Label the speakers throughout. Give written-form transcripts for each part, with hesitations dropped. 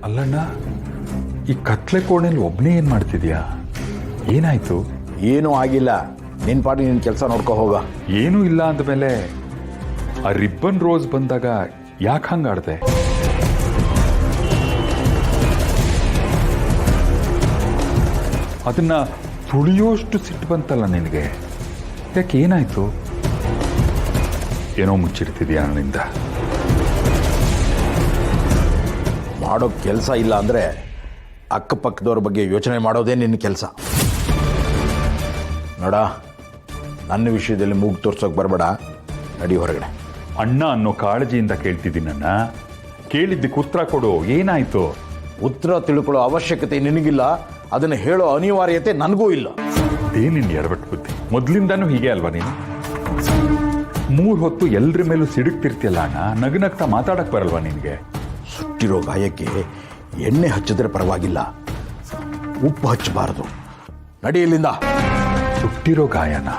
Speaker 1: ಅಲ್ಲಣ್ಣ, ಈ ಕತ್ಲೆ ಕೋಣೆಯಲ್ಲಿ ಒಬ್ಬನೇ ಏನು ಮಾಡ್ತಿದ್ಯಾ? ಏನಾಯ್ತು?
Speaker 2: ಏನೂ ಆಗಿಲ್ಲ, ನಿನ್ನ ಪಾಟಿ ನಿನ್ನ ಕೆಲಸ ನೋಡ್ಕೊ ಹೋಗ.
Speaker 1: ಏನೂ ಇಲ್ಲ ಅಂದಮೇಲೆ ಆ ರಿಬ್ಬನ್ ರೋಸ್ ಬಂದಾಗ ಯಾಕೆ ಹಂಗಾಡ್ದೆ? ಅದನ್ನ ತುಳಿಯೋಷ್ಟು ಸಿಟ್ಟು ಬಂತಲ್ಲ ನಿನಗೆ, ಯಾಕೆ ಏನಾಯ್ತು? ಏನೋ ಮುಚ್ಚಿಡ್ತಿದ್ಯಾ ನನ್ನಿಂದ?
Speaker 2: ಮಾಡೋ ಕೆಲಸ ಇಲ್ಲ ಅಂದರೆ ಅಕ್ಕಪಕ್ಕದವ್ರ ಬಗ್ಗೆ ಯೋಚನೆ ಮಾಡೋದೇ ನಿನ್ನ ಕೆಲಸ. ನೋಡ, ನನ್ನ ವಿಷಯದಲ್ಲಿ ಮೂಗು ತೋರ್ಸೋಕೆ ಬರಬೇಡ, ನಡಿ ಹೊರಗಡೆ.
Speaker 1: ಅಣ್ಣ ಅನ್ನೋ ಕಾಳಜಿಯಿಂದ ಕೇಳ್ತಿದ್ದೀನಣ್ಣ, ಕೇಳಿದ್ದಕ್ಕೆ ಉತ್ತರ ಕೊಡು. ಏನಾಯ್ತು?
Speaker 2: ಉತ್ತರ ತಿಳ್ಕೊಳ್ಳೋ ಅವಶ್ಯಕತೆ ನಿನಗಿಲ್ಲ, ಅದನ್ನು ಹೇಳೋ ಅನಿವಾರ್ಯತೆ ನನಗೂ ಇಲ್ಲ.
Speaker 1: ನಿನ್ನ ಎಡವಟ್ಟು ಬುದ್ಧಿ ಮೊದಲಿಂದನೂ ಹೀಗೆ ಅಲ್ವಾ ನೀನು? 3 ಹೊತ್ತು ಎಲ್ಲರ ಮೇಲೂ ಸಿಡುಕ್ತಿರ್ತಿಯಲ್ಲ ಅಣ್ಣ, ನಗ್ನಗ್ತಾ ಮಾತಾಡಕ್ ಬರಲ್ವಾ ನಿನಗೆ?
Speaker 2: ಸುಟ್ಟಿರೋ ಗಾಯಕ್ಕೆ ಎಣ್ಣೆ ಹಚ್ಚಿದ್ರೆ ಪರವಾಗಿಲ್ಲ, ಉಪ್ಪು ಹಚ್ಚಬಾರದು. ನಡಿ ಇಲ್ಲಿಂದ.
Speaker 1: ಸುಟ್ಟಿರೋ ಗಾಯನ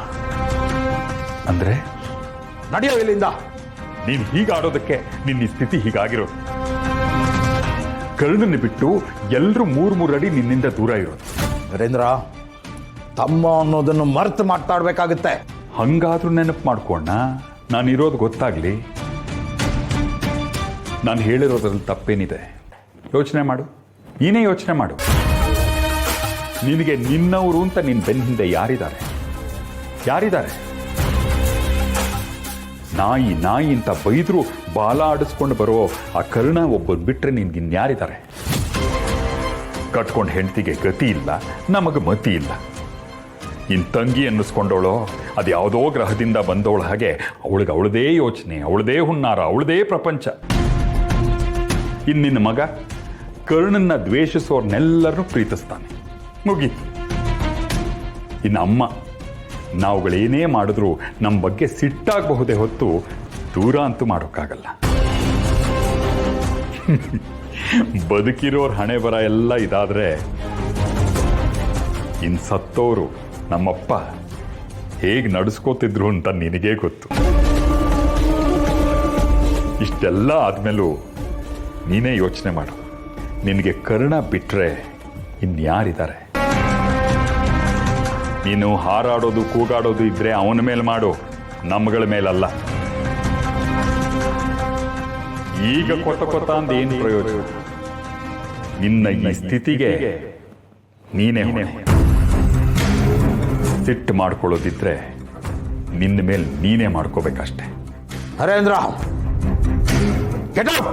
Speaker 1: ಅಂದ್ರೆ?
Speaker 2: ನಡೆಯೋ ಇಲ್ಲಿಂದ.
Speaker 1: ನೀನು ಹೀಗಾಡೋದಕ್ಕೆ ನಿನ್ನ ಸ್ಥಿತಿ ಹೀಗಾಗಿರೋದು. ಕರ್ಣನ ಬಿಟ್ಟು ಎಲ್ಲರೂ 3 ಅಡಿ ನಿನ್ನಿಂದ ದೂರ ಇರೋದು.
Speaker 2: ನರೇಂದ್ರ, ತಮ್ಮ ಅನ್ನೋದನ್ನು ಮರ್ತು ಮಾತಾಡ್ಬೇಕಾಗುತ್ತೆ.
Speaker 1: ಹಂಗಾದ್ರೂ ನೆನಪು ಮಾಡ್ಕೋಣ, ನಾನಿರೋದು ಗೊತ್ತಾಗ್ಲಿ. ನಾನು ಹೇಳಿರೋದ್ರಲ್ಲಿ ತಪ್ಪೇನಿದೆ? ಯೋಚನೆ ಮಾಡು, ನೀನೇ ಯೋಚನೆ ಮಾಡು. ನಿನಗೆ ನಿನ್ನವರು ಅಂತ ನಿನ್ನ ಬೆನ್ನ ಹಿಂದೆ ಯಾರಿದ್ದಾರೆ? ನಾಯಿ ಅಂತ ಬೈದ್ರು ಬಾಲ ಆಡಿಸ್ಕೊಂಡು ಬರೋ ಆ ಕರ್ಣ ಒಬ್ಬರು ಬಿಟ್ರೆ ನಿನ್ಗಿನ್ಯಾರಿದ್ದಾರೆ? ಕಟ್ಕೊಂಡು ಹೆಂಡತಿಗೆ ಗತಿ ಇಲ್ಲ, ನಮಗೆ ಮತಿ ಇಲ್ಲ. ಇನ್ ತಂಗಿ ಅನ್ನಿಸ್ಕೊಂಡವಳು ಅದು ಯಾವುದೋ ಗ್ರಹದಿಂದ ಬಂದವಳ ಹಾಗೆ ಅವಳಿಗೆ ಅವಳದೇ ಯೋಚನೆ, ಅವಳದೇ ಹುನ್ನಾರ, ಅವಳದೇ ಪ್ರಪಂಚ. ನಿನ್ನ ಮಗ ಕರ್ಣನ್ನ ದ್ವೇಷಿಸೋರ್ನೆಲ್ಲರನ್ನೂ ಪ್ರೀತಿಸ್ತಾನೆ, ಮುಗೀತು. ಇನ್ನು ಅಮ್ಮ, ನಾವುಗಳೇನೇ ಮಾಡಿದ್ರೂ ನಮ್ಮ ಬಗ್ಗೆ ಸಿಟ್ಟಾಗಬಹುದೇ ಹೊತ್ತು ದೂರ ಅಂತೂ ಮಾಡೋಕ್ಕಾಗಲ್ಲ. ಬದುಕಿರೋರ್ ಹಣೆ ಬರ ಎಲ್ಲ ಇದಾದ್ರೆ ಇನ್ ಸತ್ತೋರು ನಮ್ಮಪ್ಪ ಹೇಗೆ ನಡೆಸ್ಕೋತಿದ್ರು ಅಂತ ನಿನಗೇ ಗೊತ್ತು. ಇಷ್ಟೆಲ್ಲ ಆದ್ಮೇಲೂ ನೀನೇ ಯೋಚನೆ ಮಾಡು, ನಿನಗೆ ಕರ್ಣ ಬಿಟ್ರೆ ಇನ್ಯಾರಿದ್ದಾರೆ? ನೀನು ಹಾರಾಡೋದು ಕೂಗಾಡೋದು ಇದ್ರೆ ಅವನ ಮೇಲೆ ಮಾಡು, ನಮ್ಮಗಳ ಮೇಲಲ್ಲ. ಈಗ ಕೊತ್ತ ಅಂದ ಏನು ಪ್ರಯೋಜನ? ನಿನ್ನ ಈ ಸ್ಥಿತಿಗೆ ನೀನೇ ಹೊಣೆ. ಸಿಟ್ಟು ಮಾಡ್ಕೊಳ್ಳೋದಿದ್ರೆ ನಿನ್ನ ಮೇಲೆ ನೀನೇ ಮಾಡ್ಕೋಬೇಕಷ್ಟೆ.
Speaker 2: Narendra, get out.